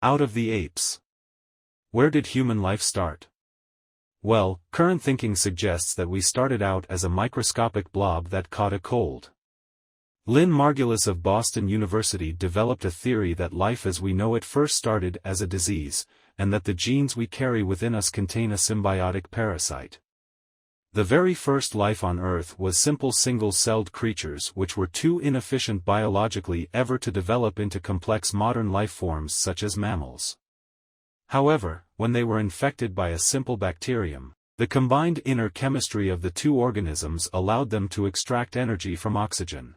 Out of the apes. Where did human life start? Well, current thinking suggests that we started out as a microscopic blob that caught a cold. Lynn Margulis of Boston University developed a theory that life as we know it first started as a disease, and that the genes we carry within us contain a symbiotic parasite. The very first life on Earth was simple single-celled creatures which were too inefficient biologically ever to develop into complex modern life forms such as mammals. However, when they were infected by a simple bacterium, the combined inner chemistry of the two organisms allowed them to extract energy from oxygen.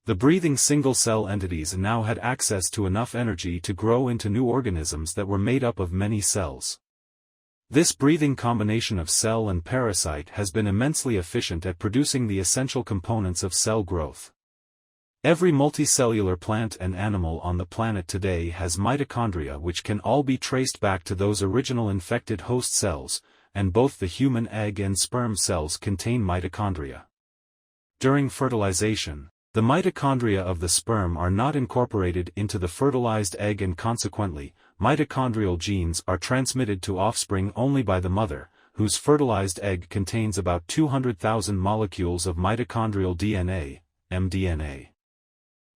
The breathing single-cell entities now had access to enough energy to grow into new organisms that were made up of many cells. This breathing combination of cell and parasite has been immensely efficient at producing the essential components of cell growth. Every multicellular plant and animal on the planet today has mitochondria which can all be traced back to those original infected host cells, and both the human egg and sperm cells contain mitochondria. During fertilization, the mitochondria of the sperm are not incorporated into the fertilized egg and consequently, mitochondrial genes are transmitted to offspring only by the mother, whose fertilized egg contains about 200,000 molecules of mitochondrial DNA, mDNA.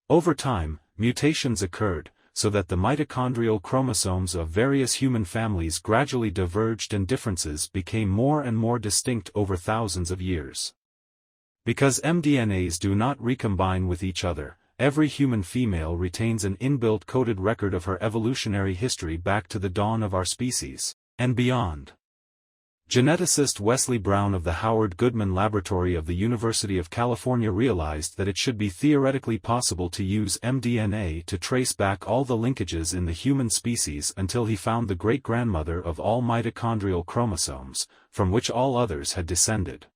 Over time, mutations occurred, so that the mitochondrial chromosomes of various human families gradually diverged and differences became more and more distinct over thousands of years. Because mDNAs do not recombine with each other, every human female retains an inbuilt coded record of her evolutionary history back to the dawn of our species, and beyond. Geneticist Wesley Brown of the Howard Goodman Laboratory of the University of California realized that it should be theoretically possible to use mDNA to trace back all the linkages in the human species until he found the great-grandmother of all mitochondrial chromosomes, from which all others had descended.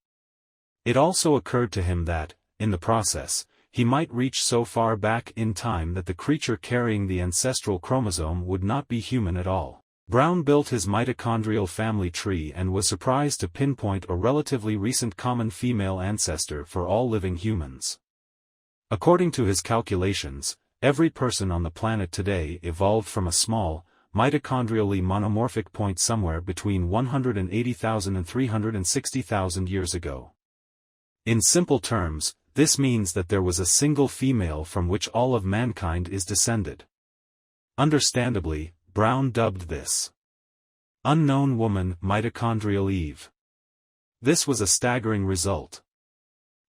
It also occurred to him that, in the process, he might reach so far back in time that the creature carrying the ancestral chromosome would not be human at all. Brown built his mitochondrial family tree and was surprised to pinpoint a relatively recent common female ancestor for all living humans. According to his calculations, every person on the planet today evolved from a small, mitochondrially monomorphic point somewhere between 180,000 and 360,000 years ago. In simple terms, this means that there was a single female from which all of mankind is descended. Understandably, Brown dubbed this unknown woman mitochondrial Eve. This was a staggering result.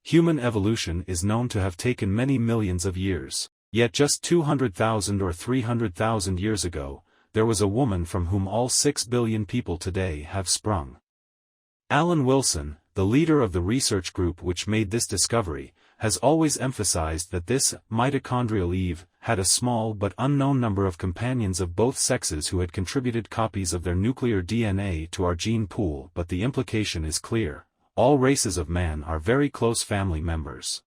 Human evolution is known to have taken many millions of years, yet just 200,000 or 300,000 years ago, there was a woman from whom all 6 billion people today have sprung. Alan Wilson, the leader of the research group which made this discovery, has always emphasized that this mitochondrial Eve had a small but unknown number of companions of both sexes who had contributed copies of their nuclear DNA to our gene pool, but the implication is clear: all races of man are very close family members.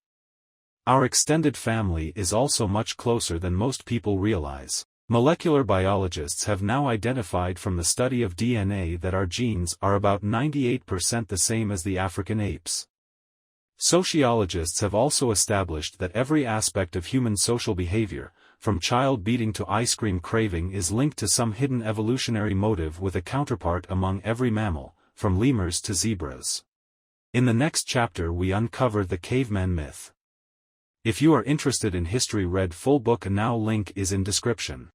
Our extended family is also much closer than most people realize. Molecular biologists have now identified from the study of DNA that our genes are about 98% the same as the African apes. Sociologists have also established that every aspect of human social behavior, from child beating to ice cream craving, is linked to some hidden evolutionary motive with a counterpart among every mammal, from lemurs to zebras. In the next chapter we uncover the caveman myth. If you are interested in history, read full book, now link is in description.